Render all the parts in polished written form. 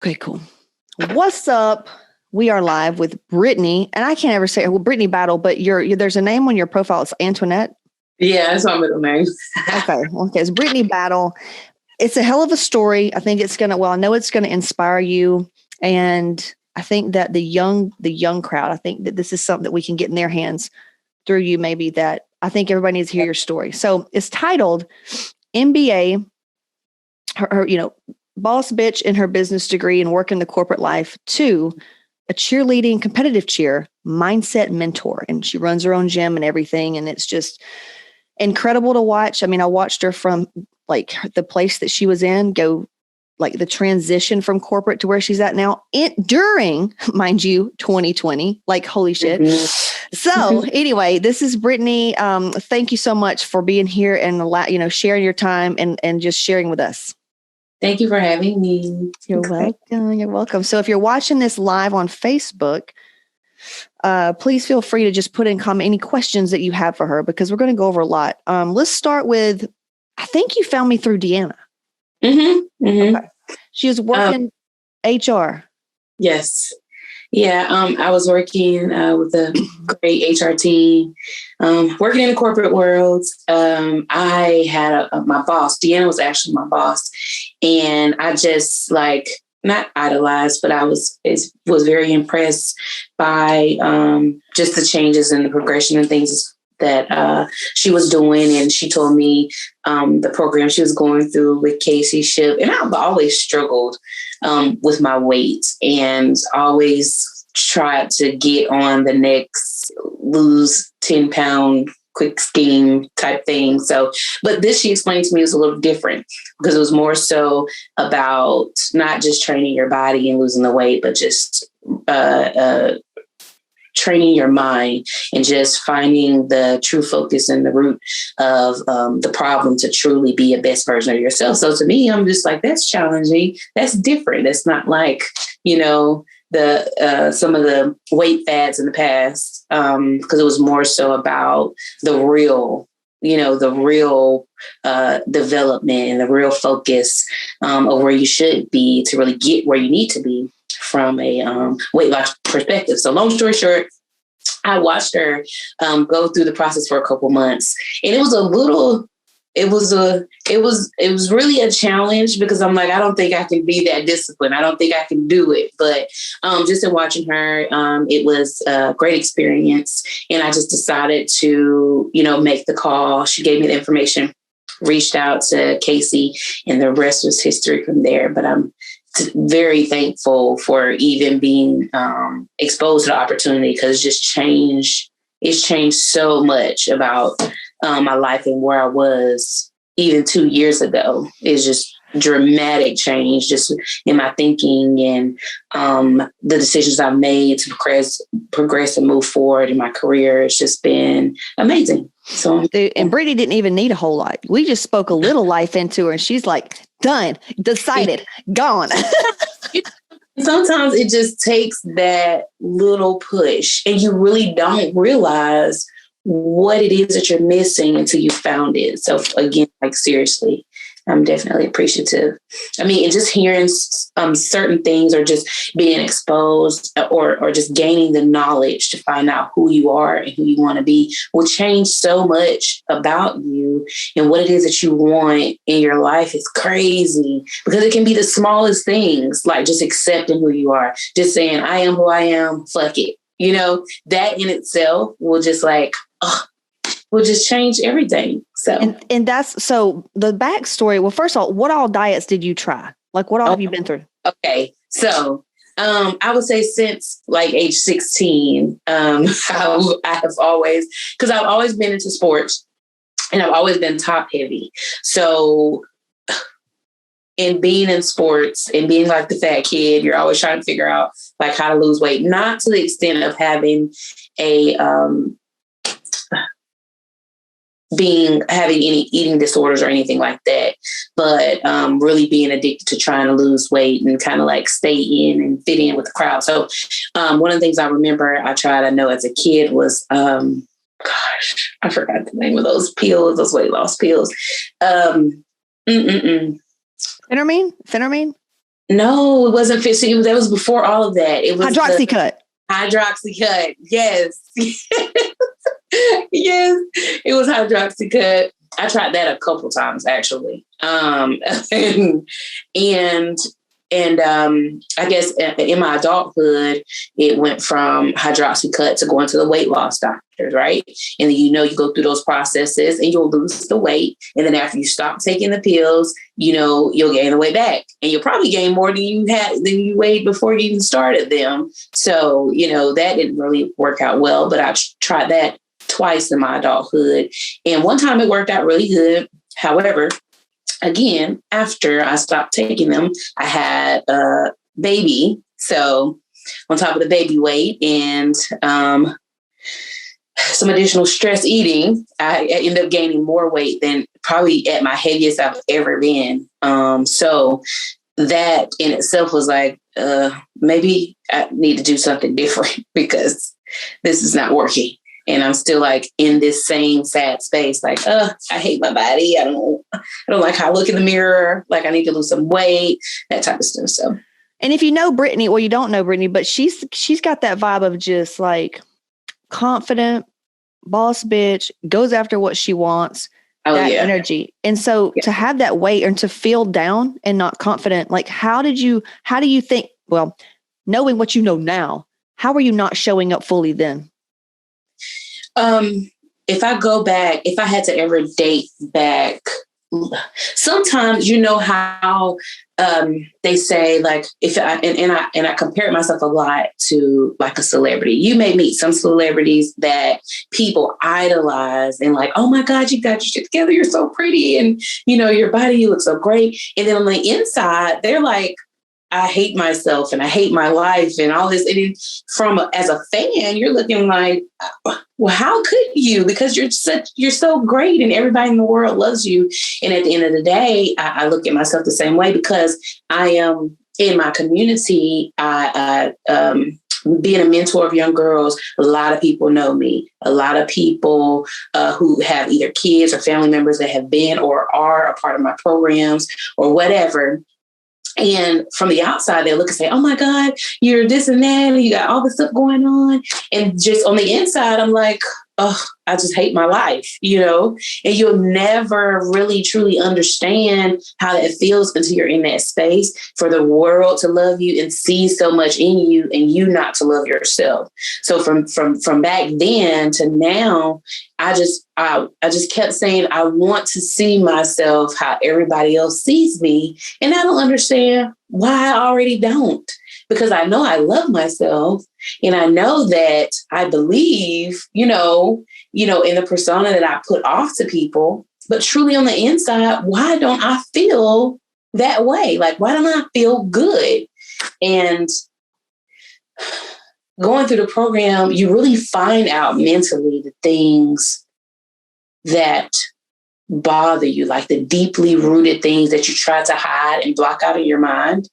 Okay, cool. What's up? We are live with Brittany, and I can't ever say Brittany Battle, but there's a name on your profile. It's Antoinette. Yeah, that's my middle name. Okay, it's Brittany Battle. It's a hell of a story. I think I know it's gonna inspire you, and I think that the young crowd. I think that this is something that we can get in their hands through you. Maybe that I think everybody needs to hear your story. So it's titled MBA. Her boss bitch in her business degree and work in the corporate life to a cheerleading competitive cheer mindset mentor. And she runs her own gym and everything. And it's just incredible to watch. I mean, I watched her from like the place that she was in go like the transition from corporate to where she's at now during, mind you, 2020, like, holy shit. Mm-hmm. So anyway, this is Brittany. Thank you so much for being here and sharing your time and just sharing with us. Thank you for having me. You're welcome. You're welcome. So if you're watching this live on Facebook, please feel free to just put in comment any questions that you have for her, because we're going to go over a lot. Let's start with, I think you found me through Deanna. Mm-hmm. Mm-hmm. Okay. She was working HR. Yes. Yeah. I was working with a great HR team, working in the corporate world. I had my boss. Deanna was actually my boss. And I just not idolized, but I was very impressed by just the changes and the progression and things that she was doing. And she told me the program she was going through with Casey Ship. And I've always struggled with my weight and always tried to get on the next lose 10-pound quick scheme type thing. So, but this, she explained to me, was a little different because it was more so about not just training your body and losing the weight, but just training your mind and just finding the true focus and the root of the problem to truly be a best version of yourself. So to me, I'm just like, that's challenging. That's different. That's not like, the some of the weight fads in the past, because it was more so about the real development and the real focus of where you should be to really get where you need to be from a weight loss perspective. So long story short, I watched her go through the process for a couple months, and it was really a challenge because I'm like, I don't think I can be that disciplined. I don't think I can do it. But just in watching her, it was a great experience. And I just decided to, make the call. She gave me the information, reached out to Casey, and the rest was history from there. But I'm very thankful for even being exposed to the opportunity, because it's changed so much about my life and where I was even 2 years ago. Is just dramatic change just in my thinking and the decisions I've made to progress and move forward in my career. It's just been amazing. So, and Brittany didn't even need a whole lot. We just spoke a little life into her, and she's like, done, decided, gone. Sometimes it just takes that little push, and you really don't realize what it is that you're missing until you found it. So again, seriously, I'm definitely appreciative. I mean, and just hearing certain things, or just being exposed, or just gaining the knowledge to find out who you are and who you want to be, will change so much about you and what it is that you want in your life. Is crazy, because it can be the smallest things, like just accepting who you are, just saying, I am who I am, fuck it. That in itself will just will just change everything. So, and that's, so the backstory. Well, first of all, what all diets did you try? Like, what all have you been through? Okay. So, I would say since age 16, I have always, because I've always been into sports and I've always been top heavy. So, in being in sports and being like the fat kid, you're always trying to figure out how to lose weight, not to the extent of having having any eating disorders or anything like that, but really being addicted to trying to lose weight and kind of stay in and fit in with the crowd. So one of the things I remember I tried, I know as a kid, was I forgot the name of those pills, those weight loss pills. Phentermine? No, it wasn't fixing. That was before all of that. It was Hydroxycut. Hydroxycut. Yes. Yes. It was Hydroxycut. I tried that a couple times actually. And I guess in my adulthood, it went from Hydroxycut to going to the weight loss doctors, right? And then, you go through those processes and you'll lose the weight. And then after you stop taking the pills, you'll gain the weight back. And you'll probably gain more than you weighed before you even started them. So, that didn't really work out well, but I tried that twice in my adulthood. And one time it worked out really good. However, again, after I stopped taking them, I had a baby. So on top of the baby weight and some additional stress eating, I ended up gaining more weight than probably at my heaviest I've ever been. So that in itself was like, maybe I need to do something different because this is not working. And I'm still like in this same sad space, like, I hate my body. I don't like how I look in the mirror. Like I need to lose some weight, that type of stuff. So, and if you know Brittany, well, you don't know Brittany, but she's got that vibe of just like confident, boss bitch, goes after what she wants, that energy. And so to have that weight and to feel down and not confident, like how do you think, well, knowing what you know now, how are you not showing up fully then? If I go back, if I had to ever date back, sometimes how they say like I compare myself a lot to like a celebrity. You may meet some celebrities that people idolize and like, oh my God, you got your shit together. You're so pretty. And your body, you look so great. And then on the inside, they're like, I hate myself and I hate my life and all this. And as a fan, you're looking like, well, how could you? Because you're so great and everybody in the world loves you. And at the end of the day, I look at myself the same way because I am in my community. Being a mentor of young girls, a lot of people know me. A lot of people who have either kids or family members that have been or are a part of my programs or whatever. And from the outside, they look and say, oh my God, you're this and that, and you got all this stuff going on. And just on the inside, I'm like, oh, I just hate my life, and you'll never really truly understand how that feels until you're in that space for the world to love you and see so much in you and you not to love yourself. So from back then to now, I just kept saying, I want to see myself how everybody else sees me. And I don't understand why I already don't, because I know I love myself. And I know that I believe, in the persona that I put off to people, but truly on the inside, why don't I feel that way? Like, why don't I feel good? And going through the program, you really find out mentally the things that bother you, like the deeply rooted things that you try to hide and block out of your mind.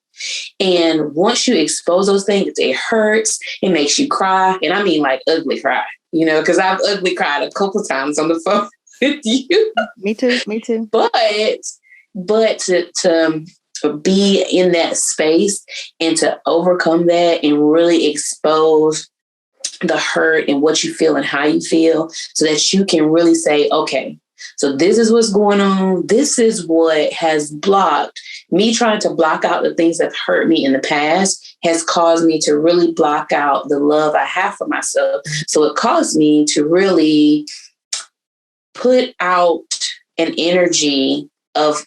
And once you expose those things, it hurts, it makes you cry. And I mean like ugly cry, because I've ugly cried a couple of times on the phone with you. Me too. But to be in that space and to overcome that and really expose the hurt and what you feel and how you feel so that you can really say, okay, so this is what's going on. This is what has blocked me. Trying to block out the things that hurt me in the past has caused me to really block out the love I have for myself. So it caused me to really put out an energy of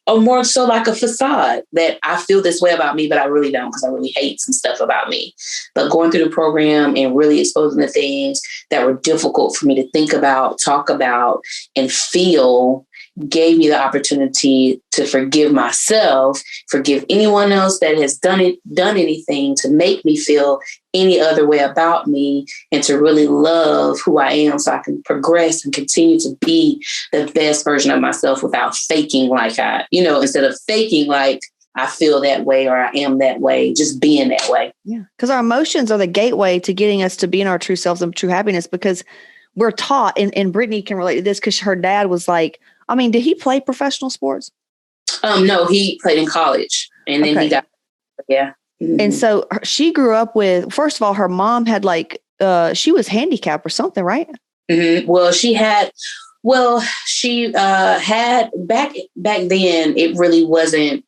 more so like a facade that I feel this way about me, but I really don't, because I really hate some stuff about me. But going through the program and really exposing the things that were difficult for me to think about, talk about, and feel gave me the opportunity to forgive myself, forgive anyone else that has done anything to make me feel any other way about me, and to really love who I am so I can progress and continue to be the best version of myself without faking like instead of faking like I feel that way or I am that way, just being that way. Yeah. Because our emotions are the gateway to getting us to being our true selves and true happiness, because we're taught, and Brittany can relate to this because her dad was like, I mean, did he play professional sports? No, he played in college and then he got Yeah. Mm-hmm. And so she grew up with, first of all, her mom had like, she was handicapped or something, right? Mm-hmm. Well, she had back then, it really wasn't,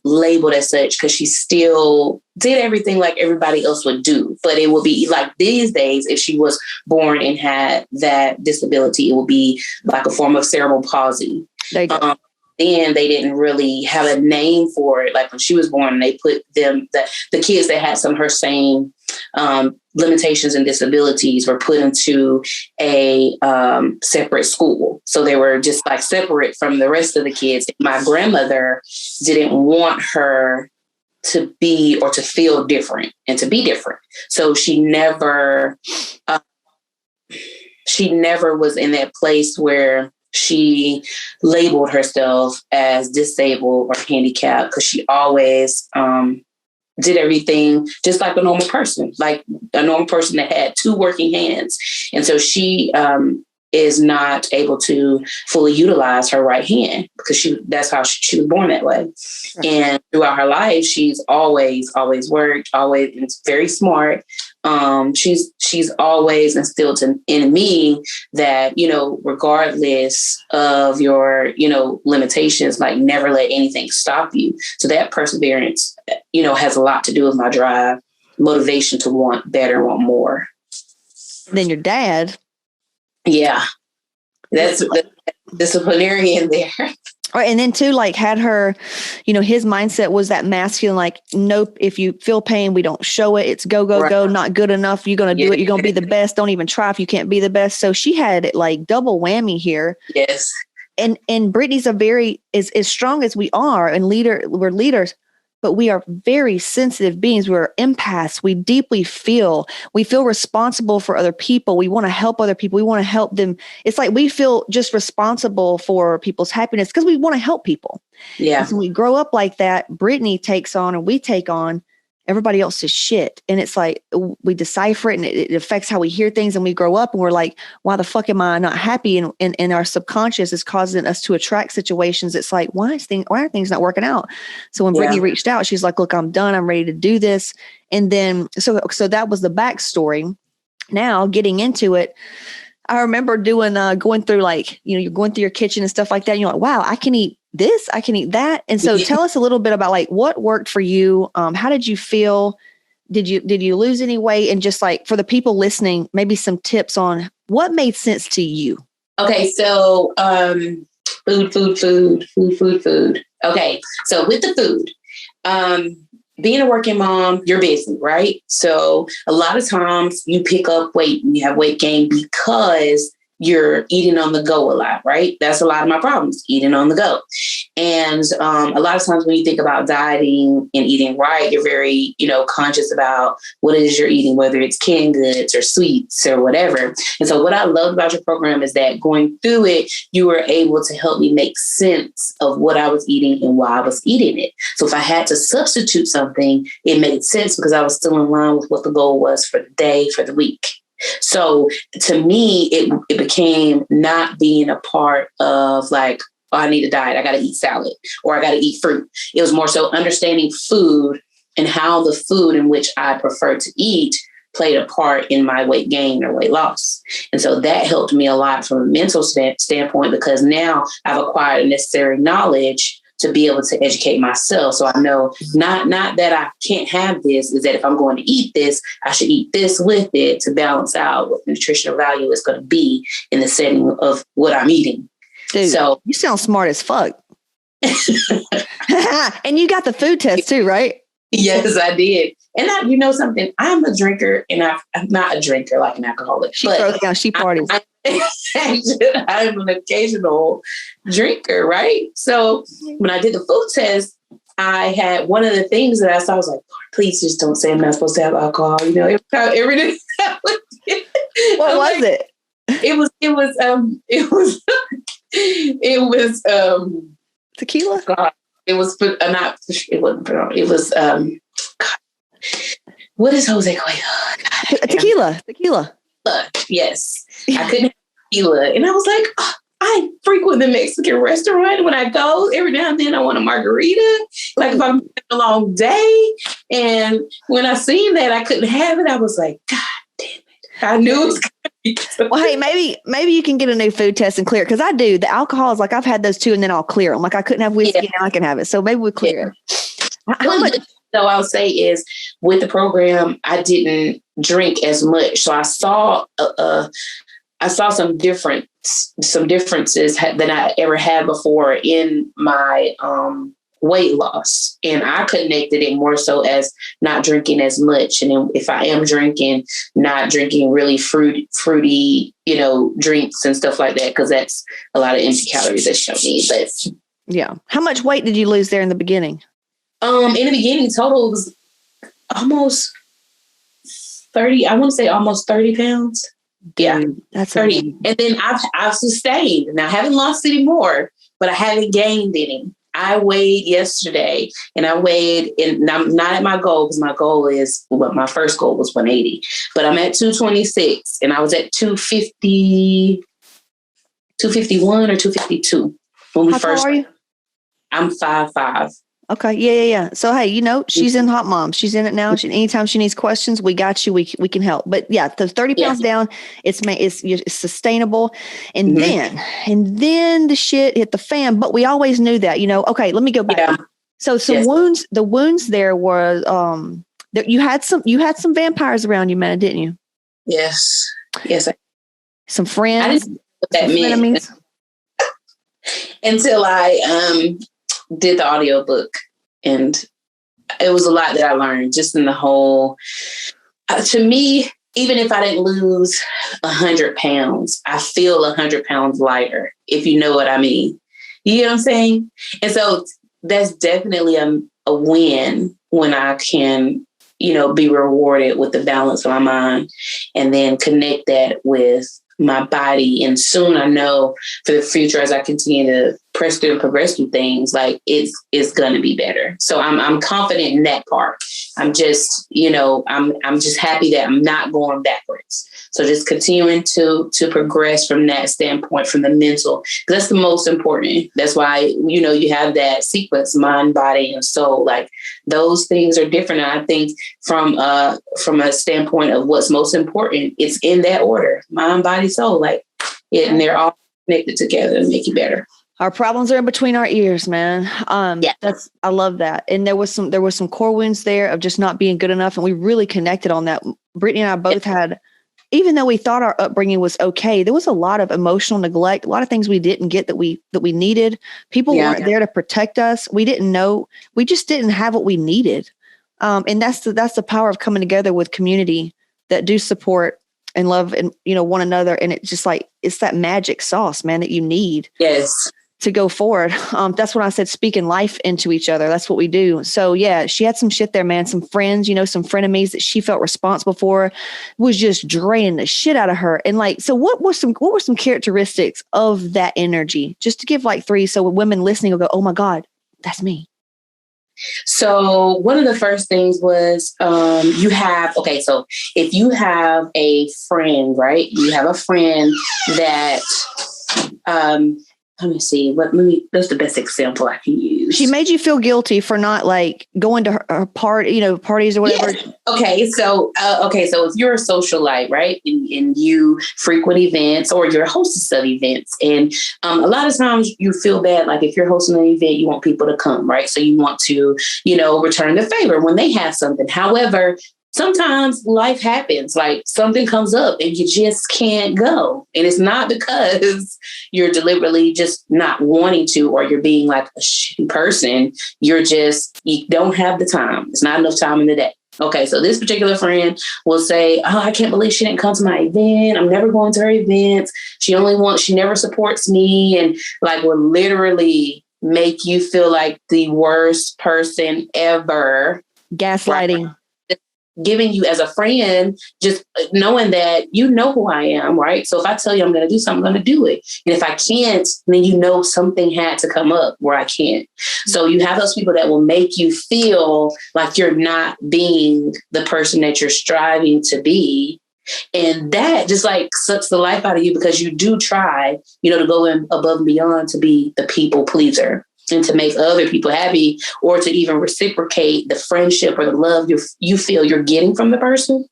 labeled as such because she still did everything like everybody else would do. But it would be like these days, if she was born and had that disability, it would be like a form of cerebral palsy. Then they didn't really have a name for it. Like when she was born, they put the kids that had some of her same limitations and disabilities were put into a separate school. So they were just like separate from the rest of the kids. My grandmother didn't want her to be or to feel different and to be different. So she never was in that place where she labeled herself as disabled or handicapped, because she always did everything just like a normal person that had two working hands. And so she is not able to fully utilize her right hand because that's how she was born that way. Right. And throughout her life, she's always worked, always very smart. She's always instilled in me that, regardless of your, limitations, like never let anything stop you. So that perseverance, has a lot to do with my drive, motivation to want better, want more. Then your dad. Yeah. That's the disciplinarian there. Right. And then too, like had her, his mindset was that masculine, like, nope, if you feel pain, we don't show it. It's go, right. Go, not good enough. You're going to do it. You're going to be the best. Don't even try if you can't be the best. So she had like double whammy here. Yes. And Brittany's as strong as we are and we're leaders, but we are very sensitive beings. We're empaths. We deeply feel. We feel responsible for other people. We want to help other people. We want to help them. It's like we feel just responsible for people's happiness because we want to help people. Yeah. And so we grow up like that. Brittany takes on, and we take on everybody else's shit. And it's like we decipher it, and it affects how we hear things. And we grow up and we're like, why the fuck am I not happy? And our subconscious is causing us to attract situations. It's like, why are things not working out? So when Brittany reached out, she's like, look, I'm done. I'm ready to do this. And then, so that was the backstory. Now getting into it, I remember going through like, you're going through your kitchen and stuff like that. And you're like, wow, I can eat this, I can eat that. And so tell us a little bit about like what worked for you. How did you feel? Did you lose any weight? And just like for the people listening, maybe some tips on what made sense to you. Okay. So, food. Okay. So with the food, being a working mom, you're busy, right? So a lot of times you pick up weight and you have weight gain because you're eating on the go a lot, right? That's a lot of my problems, eating on the go. And a lot of times when you think about dieting and eating right, you're very, conscious about what it is you're eating, whether it's canned goods or sweets or whatever. And so what I love about your program is that going through it, you were able to help me make sense of what I was eating and why I was eating it. So if I had to substitute something, it made sense because I was still in line with what the goal was for the day, for the week. So to me, it became not being a part of like, oh, I need a diet. I got to eat salad or I got to eat fruit. It was more so understanding food and how the food in which I prefer to eat played a part in my weight gain or weight loss. And so that helped me a lot from a mental standpoint, because now I've acquired the necessary knowledge to be able to educate myself. So I know not that I can't have this, is that if I'm going to eat this, I should eat this with it to balance out what the nutritional value is going to be in the setting of what I'm eating. Dude, so you sound smart as fuck. And you got the food test too, right? Yes, I did. And something, I'm a drinker, and I'm not a drinker like an alcoholic. She throws down, she parties. I'm an occasional drinker, right? So when I did the food test, I had one of the things that I saw, I was like, please just don't say I'm not supposed to have alcohol. Every day. What was it? It was tequila. God, it was not. It wasn't. It was what is Jose called? Tequila. Yes, I couldn't have tequila, and I was like, I frequent the Mexican restaurant. When I go, every now and then I want a margarita. Like if I'm having a long day. And when I seen that I couldn't have it, I was like, God damn it. I knew it was going to be. Well, hey, maybe you can get a new food test and clear it. Because I do. The alcohol is like, I've had those too, and then I'll clear them. Like I couldn't have whiskey, now I can have it. So maybe we clear it. How much? So I'll say is with the program, I didn't drink as much. So I saw some differences than I ever had before in my weight loss. And I connected it more so as not drinking as much. And then if I am drinking, not drinking really fruity, drinks and stuff like that, because that's a lot of empty calories that you don't need. But yeah. How much weight did you lose there in the beginning? In the beginning, total was almost 30. I want to say almost 30 pounds. Yeah, that's 30. amazing. And then I've sustained. Now I haven't lost any more, but I haven't gained any. I weighed yesterday, and and I'm not at my goal, because my goal is, my first goal was 180, but I'm at 226, and I was at 250, 251 or 252 when we How first. tall are you? I'm 5'5". Okay. Yeah. So, hey, she's in Hot Mom. She's in it now. Anytime she needs questions, we got you. We can help. But yeah, the 30 pounds down, it's sustainable. And then the shit hit the fan. But we always knew that, okay, let me go back. Yeah. So wounds, the wounds there were, you had some vampires around you, man, didn't you? Yes. Some friends. I didn't know what that meant enemies. Until I, did the audiobook, and it was a lot that I learned just in the whole, to me, even if I didn't lose 100 pounds, I feel 100 pounds lighter, if you know what I mean. You know what I'm saying? And so that's definitely a win when I can, be rewarded with the balance of my mind, and then connect that with my body. And soon I know for the future, as I continue to press through and progress through things, like it's going to be better. So I'm confident in that part. I'm just, I'm just happy that I'm not going backwards. So just continuing to progress from that standpoint, from the mental, that's the most important. That's why, you have that sequence, mind, body, and soul. Like those things are different. And I think from a standpoint of what's most important, it's in that order, mind, body, soul, and they're all connected together to make you better. Our problems are in between our ears, man. I love that. And there was some core wounds there of just not being good enough. And we really connected on that. Brittany and I both had, even though we thought our upbringing was okay, there was a lot of emotional neglect, a lot of things we didn't get that we needed. People weren't there to protect us. We didn't know, we just didn't have what we needed. And that's the power of coming together with community that do support and love and, one another. And it's just it's that magic sauce, man, that you need. Yes. To go forward. That's when I said speaking life into each other. That's what we do. So yeah, she had some shit there, man. Some friends, some frenemies that she felt responsible for, was just draining the shit out of her. And so what were some characteristics of that energy? Just to give 3, so women listening will go, oh my God, that's me. So one of the first things was so if you have a friend, right? You have a friend that let me see. That's the best example I can use. She made you feel guilty for not going to her parties or whatever. Yes. Okay. So if you're a socialite, right, and you frequent events, or you're a hostess of events, and a lot of times you feel bad, if you're hosting an event, you want people to come, right? So you want to, return the favor when they have something. However, sometimes life happens, something comes up and you just can't go. And it's not because you're deliberately just not wanting to, or you're being a shitty person. You don't have the time. It's not enough time in the day. Okay, so this particular friend will say, oh, I can't believe she didn't come to my event. I'm never going to her events. She never supports me. And will literally make you feel like the worst person ever. Gaslighting. Right? Giving you as a friend, just knowing that you know who I am, right? So if I tell you I'm going to do something, I'm going to do it. And if I can't, then something had to come up where I can't. So you have those people that will make you feel like you're not being the person that you're striving to be. And that just like sucks the life out of you because you do try, to go in above and beyond to be the people pleaser and to make other people happy or to even reciprocate the friendship or the love you feel you're getting from the person.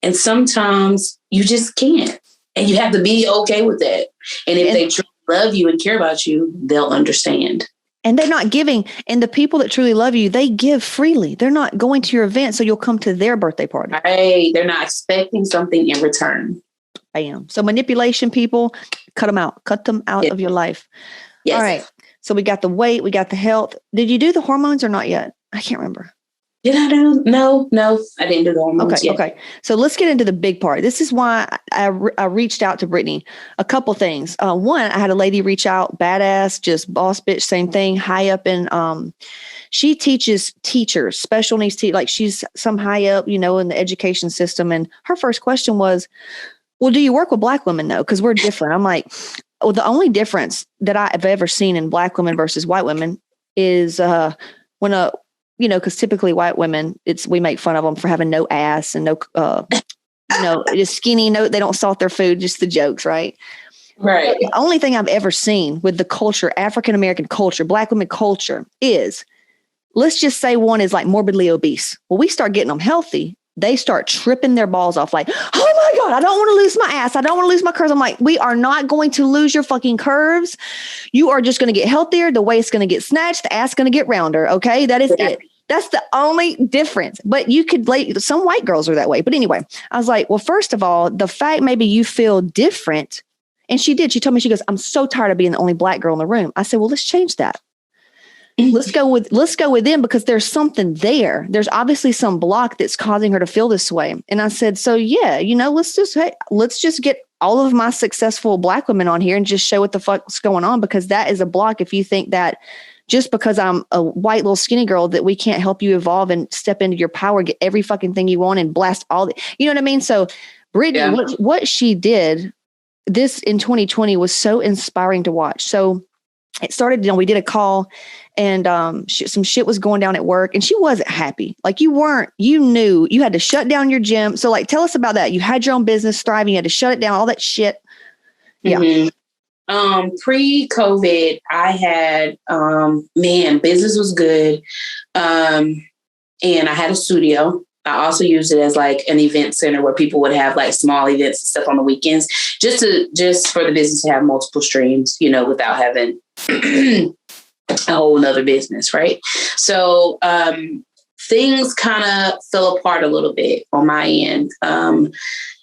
And sometimes you just can't. And you have to be okay with that. And if they truly love you and care about you, they'll understand. And they're not giving. And the people that truly love you, they give freely. They're not going to your event so you'll come to their birthday party. Right. They're not expecting something in return. Bam. So manipulation people, cut them out. Cut them out of your life. Yes. All right. So we got the weight. We got the health. Did you do the hormones or not yet? I can't remember. Did I do? No, I didn't do the hormones yet. Okay. So let's get into the big part. This is why I reached out to Brittany. A couple things. One, I had a lady reach out, badass, just boss bitch, same thing, high up in, she teaches teachers, special needs teachers, like she's some high up, in the education system. And her first question was, well, do you work with Black women though? Because we're different. I'm like, well, the only difference that I've ever seen in Black women versus white women is when because typically white women, we make fun of them for having no ass and no, just skinny. No, they don't salt their food, just the jokes, right? Right. The only thing I've ever seen with the culture, African American culture, Black women culture is, let's just say one is like morbidly obese. Well, we start getting them healthy. They start tripping their balls off like, oh my God, I don't want to lose my ass. I don't want to lose my curves. I'm like, we are not going to lose your fucking curves. You are just going to get healthier. The waist's going to get snatched. The ass going to get rounder. Okay. That is it. That's the only difference. But you could some white girls are that way. But anyway, I was like, well, first of all, the fact maybe you feel different. And she did. She told me, she goes, I'm so tired of being the only Black girl in the room. I said, well, let's change that. Let's go with them because there's something there. There's obviously some block that's causing her to feel this way. And I said, so yeah, let's just get all of my successful Black women on here and just show what the fuck's going on, because that is a block. If you think that just because I'm a white little skinny girl that we can't help you evolve and step into your power, get every fucking thing you want and blast all the, you know what I mean? So Brittany, what she did this in 2020 was so inspiring to watch. So it started, we did a call and some shit was going down at work and she wasn't happy. Like you knew you had to shut down your gym. So like, tell us about that. You had your own business thriving. You had to shut it down, all that shit. Yeah. Mm-hmm. Pre-COVID, I had, business was good. And I had a studio. I also used it as like an event center where people would have like small events and stuff on the weekends, just for the business to have multiple streams, without having a whole nother business. Right. So, things kind of fell apart a little bit on my end.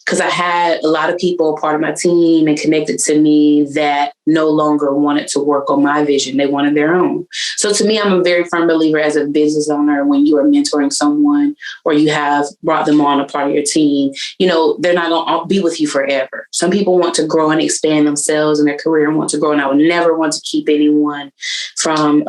Because I had a lot of people part of my team and connected to me that no longer wanted to work on my vision. They wanted their own. So to me, I'm a very firm believer as a business owner, when you are mentoring someone or you have brought them on a part of your team, they're not going to be with you forever. Some people want to grow and expand themselves in their career and want to grow. And I would never want to keep anyone from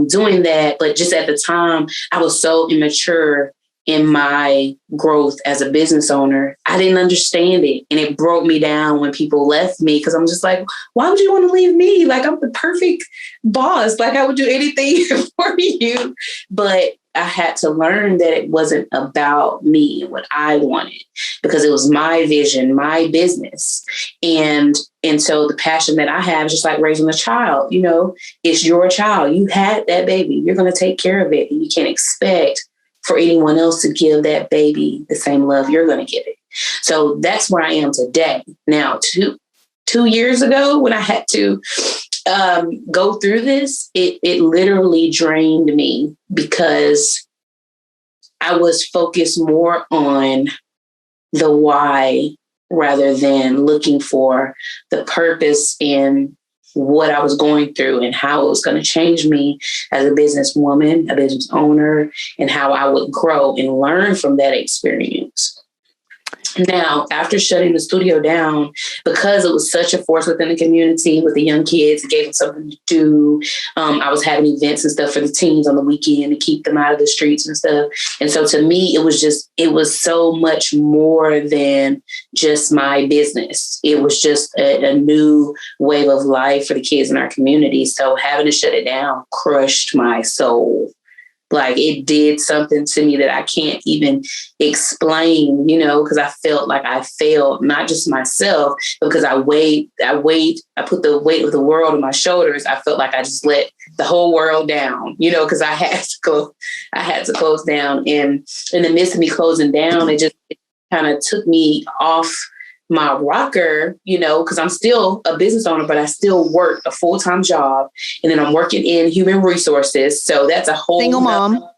doing that. But just at the time, I was so immature in my growth as a business owner. I didn't understand it. And it broke me down when people left me, because I'm just like, why would you want to leave me? Like, I'm the perfect boss. Like, I would do anything for you. But I had to learn that it wasn't about me and what I wanted, because it was my vision, my business. And so the passion that I have is just like raising a child. It's your child. You had that baby. You're going to take care of it. And you can't expect for anyone else to give that baby the same love you're going to give it. So that's where I am today. Now, 2 years ago, when I had to go through this, it literally drained me, because I was focused more on the why rather than looking for the purpose in what I was going through and how it was going to change me as a businesswoman, a business owner, and how I would grow and learn from that experience. Now, after shutting the studio down, because it was such a force within the community with the young kids, it gave them something to do. I was having events and stuff for the teens on the weekend to keep them out of the streets and stuff. And so to me, it was so much more than just my business. It was just a new wave of life for the kids in our community. So having to shut it down crushed my soul. Like it did something to me that I can't even explain, because I felt like I failed, not just myself, because I put the weight of the world on my shoulders. I felt like I just let the whole world down, because I had to close down. And in the midst of me closing down, it kind of took me off my rocker, because I'm still a business owner, but I still work a full-time job. And then I'm working in human resources. So that's a whole single mom.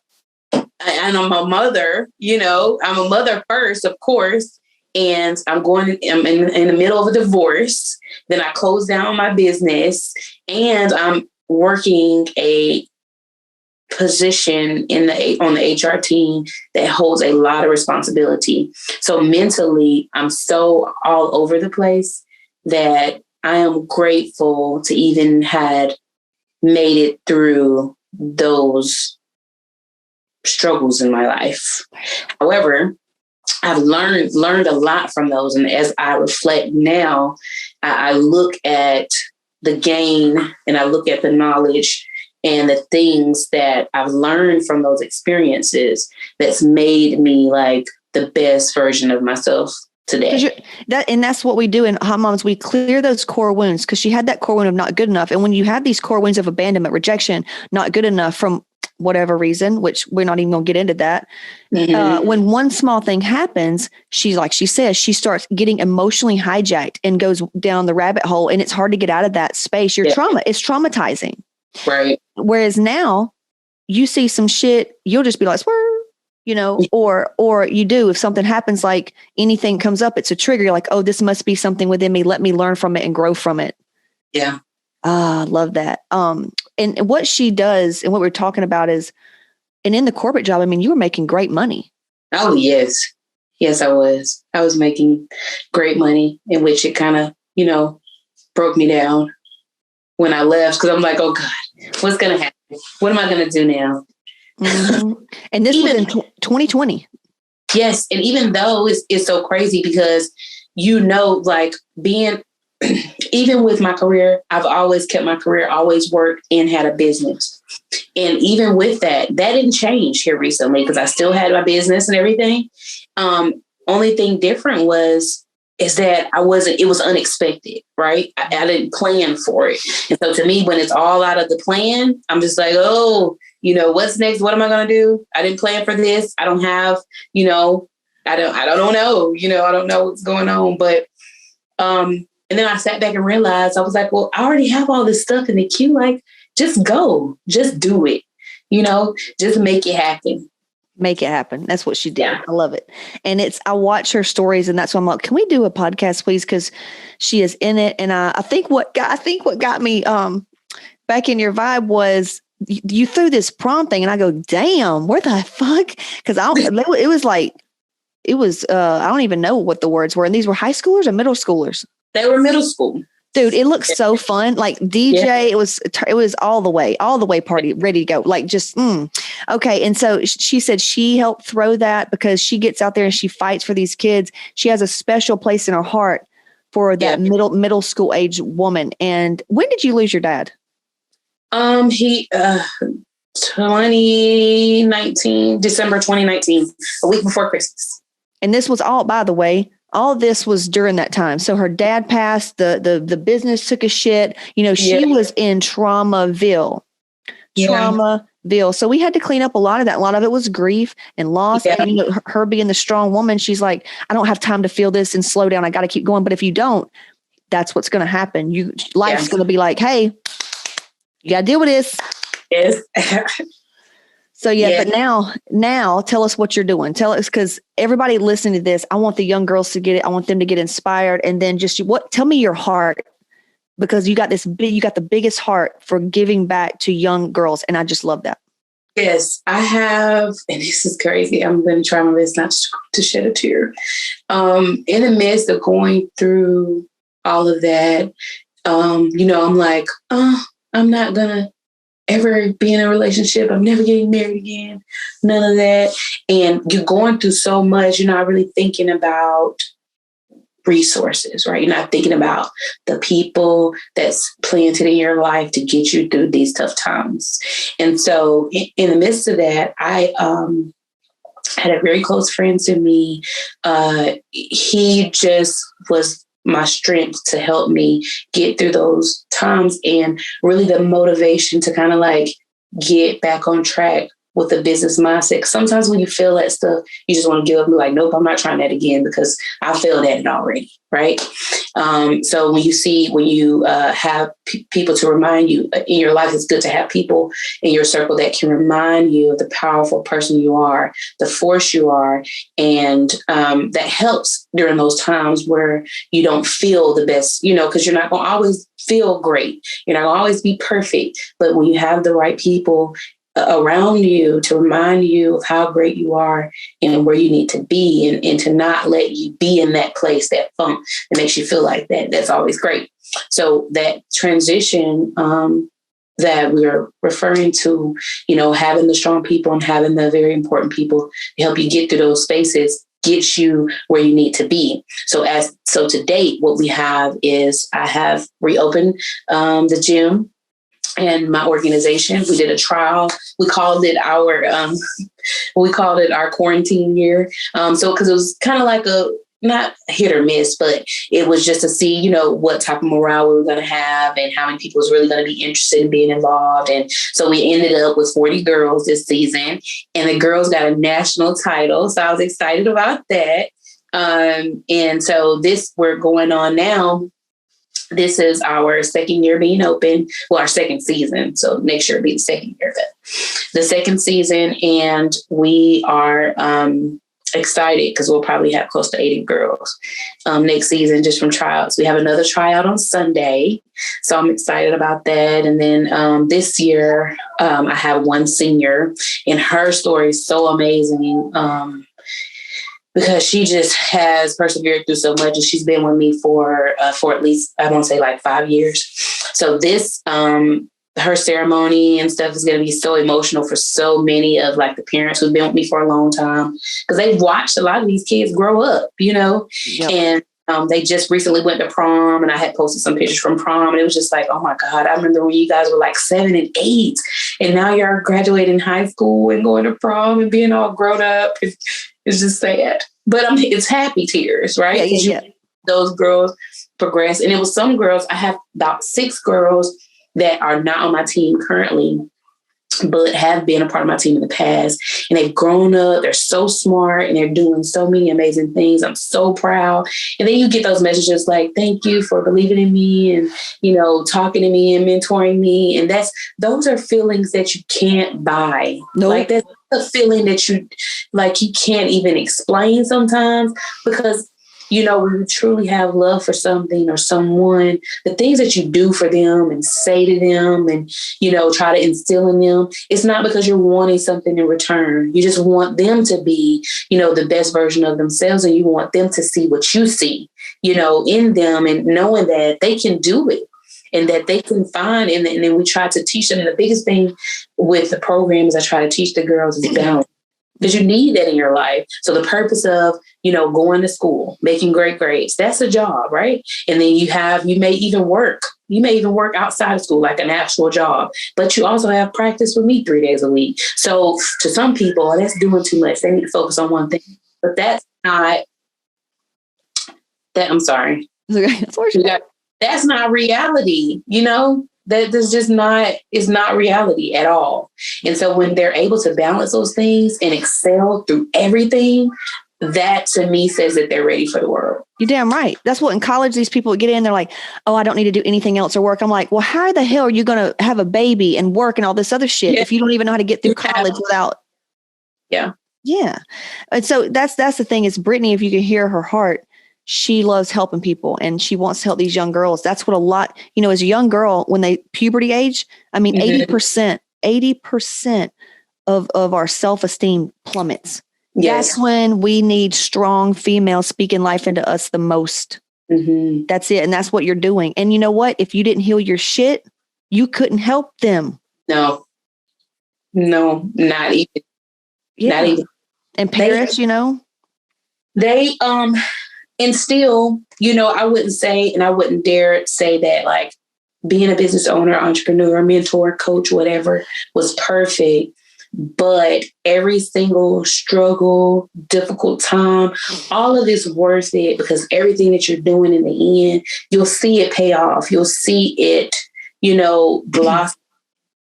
And I'm a mother, I'm a mother first, of course. And I'm in the middle of a divorce. Then I close down my business and I'm working a position on the HR team that holds a lot of responsibility. So mentally, I'm so all over the place that I am grateful to even had made it through those struggles in my life. However, I've learned a lot from those. And as I reflect now, I look at the gain and I look at the knowledge and the things that I've learned from those experiences that's made me like the best version of myself today. And that's what we do in Hot Moms. We clear those core wounds because she had that core wound of not good enough. And when you have these core wounds of abandonment, rejection, not good enough from whatever reason, which we're not even going to get into that. When one small thing happens, she says, she starts getting emotionally hijacked and goes down the rabbit hole. And it's hard to get out of that space. It's traumatizing. Right. Whereas now you see some shit, you'll just be like, or you do, if something happens, like anything comes up, it's a trigger. You're like, oh, this must be something within me. Let me learn from it and grow from it. Yeah. I love that. And what she does and what we're talking about is, and in the corporate job, I mean, you were making great money. Oh, yes. Yes, I was. I was making great money, in which it kind of, broke me down when I left. Cause I'm like, oh God, what's going to happen? What am I going to do now? Mm-hmm. And this was in 2020. Yes. And even though it's so crazy because, like being, even with my career, I've always kept my career, always worked and had a business. And even with that didn't change here recently because I still had my business and everything. Only thing different is that it was unexpected, right? I didn't plan for it. And so to me, when it's all out of the plan, I'm just like, oh, what's next? What am I going to do? I didn't plan for this. I don't have, I don't know, I don't know what's going on. But, and then I sat back and realized, I was like, well, I already have all this stuff in the queue. Like, just go, just do it, just make it happen. Make it happen. That's what she did. Yeah. I love it. And I watch her stories and that's why I'm like, can we do a podcast, please? Cause she is in it. And I think what got me, back in your vibe was you threw this prom thing and I go, damn, where the fuck? Cause it was I don't even know what the words were. And these were high schoolers or middle schoolers? They were middle school. Dude, it looks so fun. Like DJ, it was all the way party, ready to go. Like just, okay. And so she said she helped throw that because she gets out there and she fights for these kids. She has a special place in her heart for that middle school age woman. And when did you lose your dad? He, 2019, December 2019, a week before Christmas. And this was all, by the way, all this was during that time. So her dad passed, the business took a shit. She was in Traumaville. So we had to clean up a lot of that. A lot of it was grief and loss. Yeah. And her being the strong woman, she's like, I don't have time to feel this and slow down. I got to keep going. But if you don't, that's what's going to happen. Life's going to be like, hey, you got to deal with this. Yes. So but now tell us what you're doing. Tell us, because everybody listening to this, I want the young girls to get it. I want them to get inspired. And then tell me your heart, because you got the biggest heart for giving back to young girls. And I just love that. Yes, I have. And this is crazy. I'm going to try my best not to shed a tear. In the midst of going through all of that, I'm like, I'm not going to ever be in a relationship. I'm never getting married again. None of that. And you're going through so much. You're not really thinking about resources, right? You're not thinking about the people that's planted in your life to get you through these tough times. And so in the midst of that, I had a very close friend to me. He just was my strength to help me get through those times, and really the motivation to kind of like get back on track with a business mindset. Sometimes when you feel that stuff, you just want to give up and be like, nope, I'm not trying that again because I failed at it already. Right. So when you have people to remind you in your life, it's good to have people in your circle that can remind you of the powerful person you are, the force you are. And that helps during those times where you don't feel the best, because you're not going to always feel great. You're not going to always be perfect. But when you have the right people around you to remind you of how great you are and where you need to be, and to not let you be in that place, that funk that makes you feel like that, that's always great. So that transition that we're referring to, having the strong people and having the very important people to help you get through those spaces gets you where you need to be. So to date, what we have is I have reopened the gym and my organization. We did a trial. We called it our quarantine year. So because it was kind of like a not hit or miss, but it was just to see, what type of morale we were going to have and how many people was really going to be interested in being involved. And so we ended up with 40 girls this season, and the girls got a national title. So I was excited about that. And so we're going on now. This is our second year being open. Well, our second season. So next year will be the second year, but the second season. And we are excited because we'll probably have close to 80 girls next season just from tryouts. We have another tryout on Sunday. So I'm excited about that. And then this year, I have one senior, and her story is so amazing. Because she just has persevered through so much, and she's been with me for at least, I want to say like 5 years. So this, her ceremony and stuff is going to be so emotional for so many of like the parents who've been with me for a long time, because they've watched a lot of these kids grow up, Yep. And they just recently went to prom, and I had posted some pictures from prom, and it was just like, oh my God, I remember when you guys were like 7 and 8, and now you're graduating high school and going to prom and being all grown up. It's just sad, but it's happy tears, right? Yeah. Those girls progress. And it was some girls, I have about 6 girls that are not on my team currently, but have been a part of my team in the past. And they've grown up, they're so smart, and they're doing so many amazing things. I'm so proud. And then you get those messages like, thank you for believing in me and, talking to me and mentoring me. And those are feelings that you can't buy. Nope. Like that's a feeling that you can't even explain sometimes, because when you truly have love for something or someone, the things that you do for them and say to them and, try to instill in them, it's not because you're wanting something in return. You just want them to be, the best version of themselves, and you want them to see what you see, in them, and knowing that they can do it and that they can find. And then we try to teach them. And the biggest thing with the program is I try to teach the girls is balance. Because you need that in your life. So the purpose of, going to school, making great grades, that's a job, right? And then you may even work outside of school, like an actual job, but you also have practice with me 3 days a week. So to some people, that's doing too much. They need to focus on one thing, but that's not that. I'm sorry. That's not reality, That is just it's not reality at all. And so when they're able to balance those things and excel through everything, that to me says that they're ready for the world. You're damn right. That's what in college, these people get in, they're like, oh, I don't need to do anything else or work. I'm like, well, how the hell are you going to have a baby and work and all this other shit if you don't even know how to get through college without? Yeah. Yeah. And so that's the thing is Brittany, if you can hear her heart, she loves helping people and she wants to help these young girls. That's what a lot, as a young girl, when they puberty age, 80% of our self-esteem plummets. Yes. That's when we need strong females speaking life into us the most. Mm-hmm. That's it. And that's what you're doing. And you know what? If you didn't heal your shit, you couldn't help them. No, not even. Yeah. Not even. And Paris, They, And still, I wouldn't say, and I wouldn't dare say that like being a business owner, entrepreneur, mentor, coach, whatever was perfect. But every single struggle, difficult time, all of this worth it, because everything that you're doing in the end, you'll see it pay off. You'll see it, blossom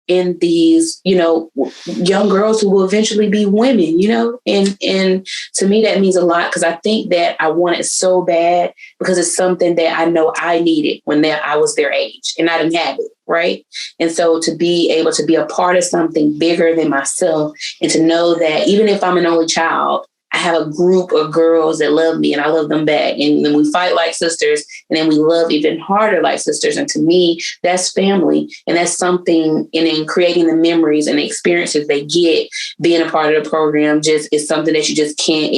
in these, young girls who will eventually be women, and to me, that means a lot, because I think that I want it so bad because it's something that I know I needed when I was their age and I didn't have it. Right. And so to be able to be a part of something bigger than myself, and to know that even if I'm an only child, I have a group of girls that love me and I love them back. And then we fight like sisters, and then we love even harder like sisters. And to me, that's family. And that's something, and in creating the memories and the experiences they get, being a part of the program just is something that you just can't,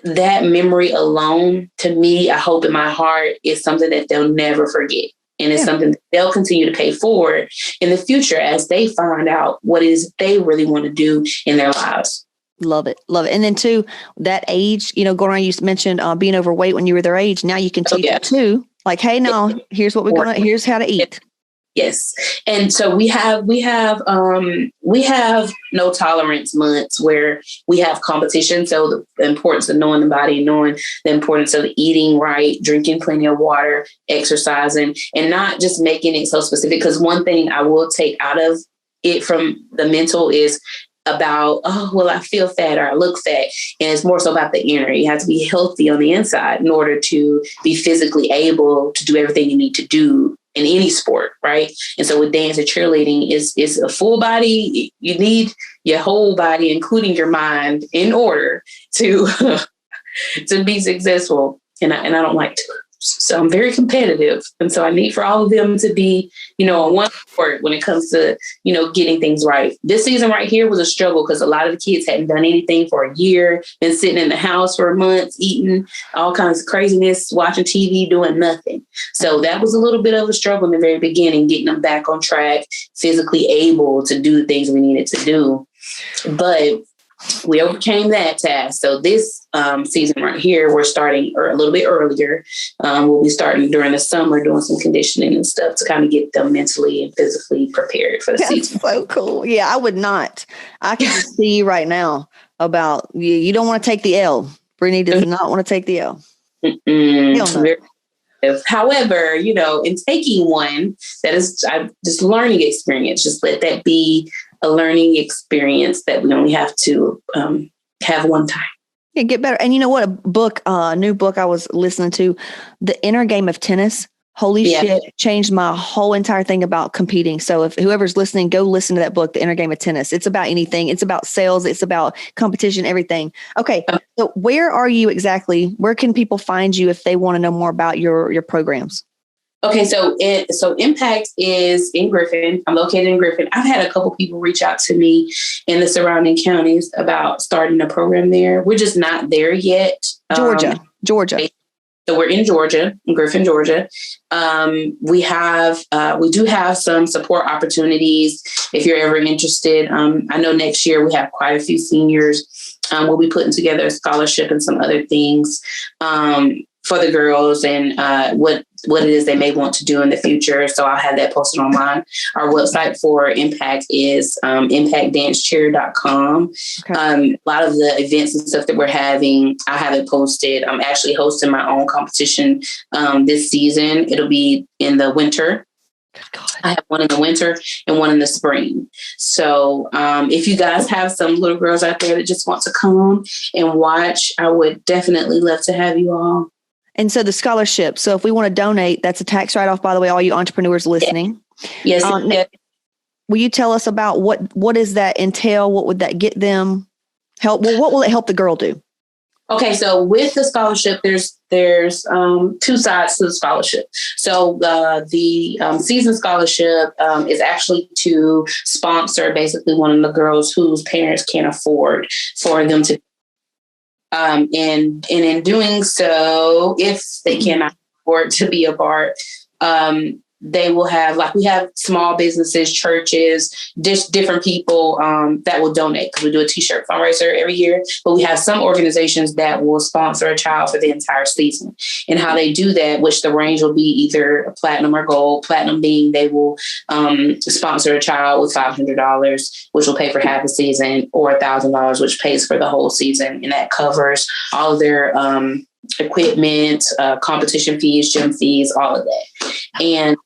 that memory alone, to me, I hope in my heart, is something that they'll never forget. And it's something that they'll continue to pay forward in the future as they find out what it is they really want to do in their lives. Love it. Love it. And then too, that age, going on, you mentioned being overweight when you were their age. Now you can teach it too. Like, hey, no, here's what here's how to eat. Yes. And so we have no tolerance months where we have competition. So the importance of knowing the body, knowing the importance of eating right, drinking plenty of water, exercising, and not just making it so specific. Because one thing I will take out of it from the mental is about, I feel fat or I look fat. And it's more so about the inner. You have to be healthy on the inside in order to be physically able to do everything you need to do in any sport, right? And so with dance and cheerleading, is a full body. You need your whole body, including your mind, in order to to be successful. And I don't like to. So I'm very competitive. And so I need for all of them to be, on one court when it comes to, getting things right. This season right here was a struggle because a lot of the kids hadn't done anything for a year, been sitting in the house for months, eating all kinds of craziness, watching TV, doing nothing. So that was a little bit of a struggle in the very beginning, getting them back on track, physically able to do the things we needed to do. But we overcame that task. So this season right here, we're starting a little bit earlier. We'll be starting during the summer, doing some conditioning and stuff to kind of get them mentally and physically prepared for the season. So cool. Yeah, I would not. I can see you right now about you don't want to take the L. Brittany does not want to take the L. However, in taking one, that is just learning experience. Just let that be a learning experience that we only have to have one time. Yeah, get better. And you know what? A new book I was listening to, The Inner Game of Tennis. Holy shit, changed my whole entire thing about competing. So if whoever's listening, go listen to that book, The Inner Game of Tennis. It's about anything. It's about sales. It's about competition, everything. Okay. So where are you exactly? Where can people find you if they want to know more about your programs? Okay, so Impact is in Griffin. I'm located in Griffin. I've had a couple people reach out to me in the surrounding counties about starting a program there. We're just not there yet. Georgia. So we're in Georgia, in Griffin, Georgia. We do have some support opportunities if you're ever interested. I know next year we have quite a few seniors. We'll be putting together a scholarship and some other things for the girls and what it is they may want to do in the future. So I'll have that posted online. Our website for Impact is impactdancecheer.com. Okay. A lot of the events and stuff that we're having, I have it posted. I'm actually hosting my own competition this season. It'll be in the winter. I have one in the winter and one in the spring. So if you guys have some little girls out there that just want to come and watch, I would definitely love to have you all. And so the scholarship. So if we want to donate, that's a tax write-off, by the way, all you entrepreneurs listening. Yes. Will you tell us about what does that entail? What would that get them help? Well, what will it help the girl do? Okay, so with the scholarship, there's two sides to the scholarship. So the season scholarship is actually to sponsor basically one of the girls whose parents can't afford for them to. And in doing so, if they cannot afford to be a part, they will have, like, we have small businesses, churches, different people that will donate, because we do a t-shirt fundraiser every year. But we have some organizations that will sponsor a child for the entire season. And how they do that, which the range will be either a platinum or gold. Platinum being they will sponsor a child with $500, which will pay for half the season, or $1,000, which pays for the whole season. And that covers all of their equipment, competition fees, gym fees, all of that. And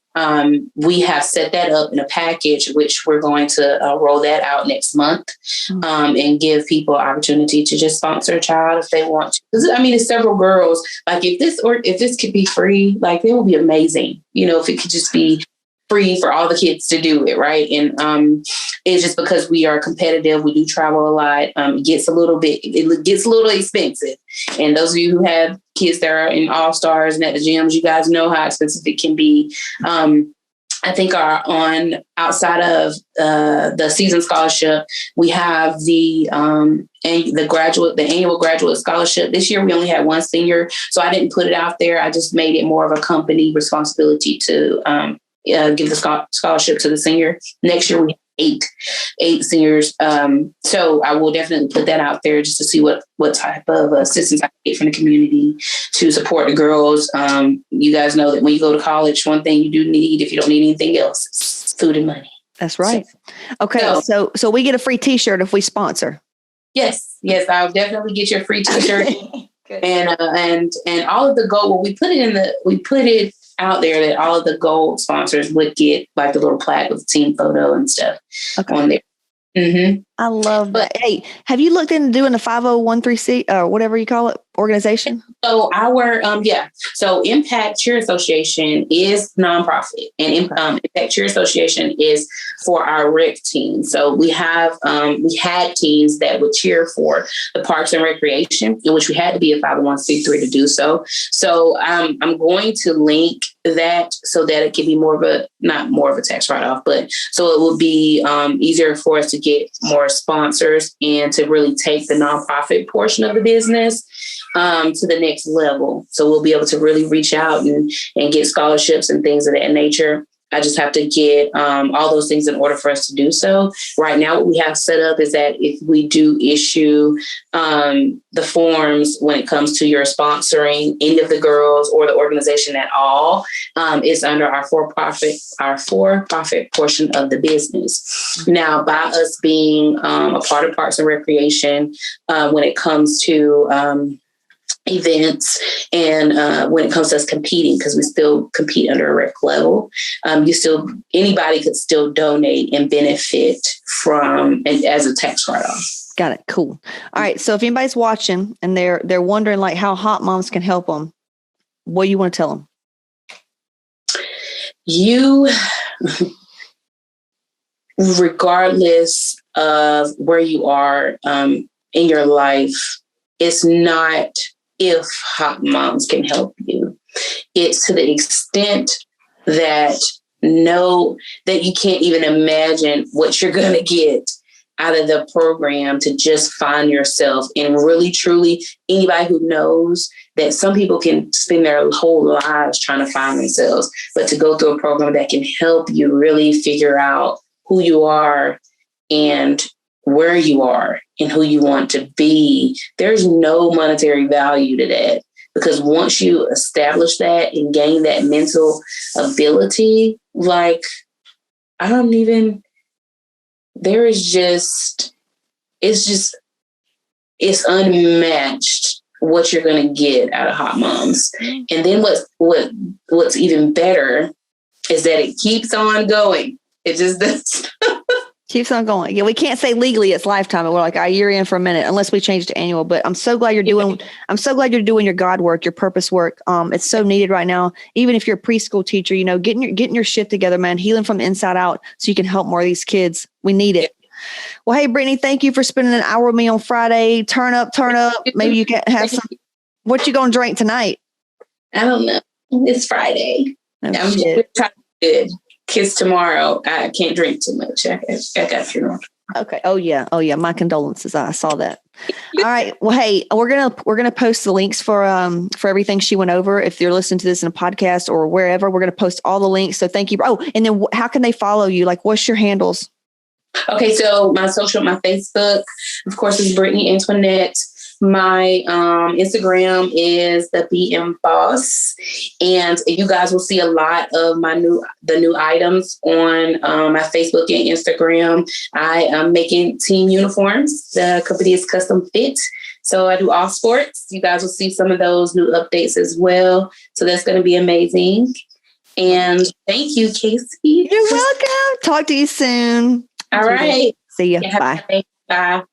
we have set that up in a package, which we're going to roll that out next month, and give people opportunity to just sponsor a child if they want to. I mean, it's several girls. Like, if this could be free, like, it would be amazing. You know, if it could just be free for all the kids to do it, right? And it's just because we are competitive, we do travel a lot. It gets a little expensive. And those of you who have kids that are in all-stars and at the gyms, you guys know how expensive it can be. I think outside of the season scholarship, we have the annual graduate scholarship. This year we only had one senior, so I didn't put it out there. I just made it more of a company responsibility to give the scholarship to the senior. Next year we have eight seniors. So I will definitely put that out there just to see what type of assistance I can get from the community to support the girls. You guys know that when you go to college, one thing you do need, if you don't need anything else, is food and money. That's right. Okay. So we get a free t-shirt if we sponsor. Yes, I'll definitely get you a free t-shirt. and all of the gold, well, we put it out there that all of the gold sponsors would get, like, the little plaque with the team photo and stuff on there. Mm-hmm. I love that. But, hey, have you looked into doing a 501c or whatever you call it organization? So so Impact Cheer Association is nonprofit, and Impact Cheer Association is for our rec team. So we had teams that would cheer for the Parks and Recreation, in which we had to be a 501c3 to do so. So I'm going to link that so that it can be not more of a tax write-off, but so it will be easier for us to get more sponsors and to really take the nonprofit portion of the business to the next level. So we'll be able to really reach out and get scholarships and things of that nature. I just have to get all those things in order for us to do so. Right now, what we have set up is that if we do issue the forms when it comes to your sponsoring any of the girls or the organization at all, it's under our for-profit portion of the business. Now, by us being a part of Parks and Recreation, when it comes to events and when it comes to us competing, because we still compete under a rec level, anybody could still donate and benefit from as a tax write-off. Got it. Cool. All right. So if anybody's watching and they're wondering, like, how Hot Moms can help them, what do you want to tell them? You, regardless of where you are in your life, it's not if Hot Moms can help you. It's to the extent that you can't even imagine what you're going to get out of the program to just find yourself. And really, truly, anybody who knows that some people can spend their whole lives trying to find themselves, but to go through a program that can help you really figure out who you are and where you are and who you want to be, there's no monetary value to that. Because once you establish that and gain that mental ability, like, it's unmatched what you're going to get out of Hot Moms. And then what's even better is that it keeps on going. It just does. Keeps on going. Yeah, we can't say legally it's lifetime, but we're like a year in for a minute, unless we change to annual. But I'm so glad you're doing your God work, your purpose work. It's so needed right now. Even if you're a preschool teacher, getting your shit together, man, healing from the inside out, so you can help more of these kids. We need it. Well, hey, Brittany, thank you for spending an hour with me on Friday. Turn up. Maybe you can have some. What you gonna drink tonight? I don't know. It's Friday. I'm trying to be good. Kids tomorrow. I can't drink too much. I got funeral. Okay. Oh yeah. My condolences. I saw that. All right. Well, hey, we're gonna post the links for everything she went over. If you're listening to this in a podcast or wherever, we're gonna post all the links. So thank you. Oh, and then how can they follow you? Like, what's your handles? Okay, so my Facebook, of course, is Brittany Antoinette. My Instagram is the BM Boss, and you guys will see a lot of the new items on my Facebook and Instagram. I am making team uniforms. The company is Custom Fit, so I do all sports. You guys will see some of those new updates as well. So that's going to be amazing. And thank you, Casey. You're welcome. Talk to you soon. All right. See ya. Yeah, Bye. Bye.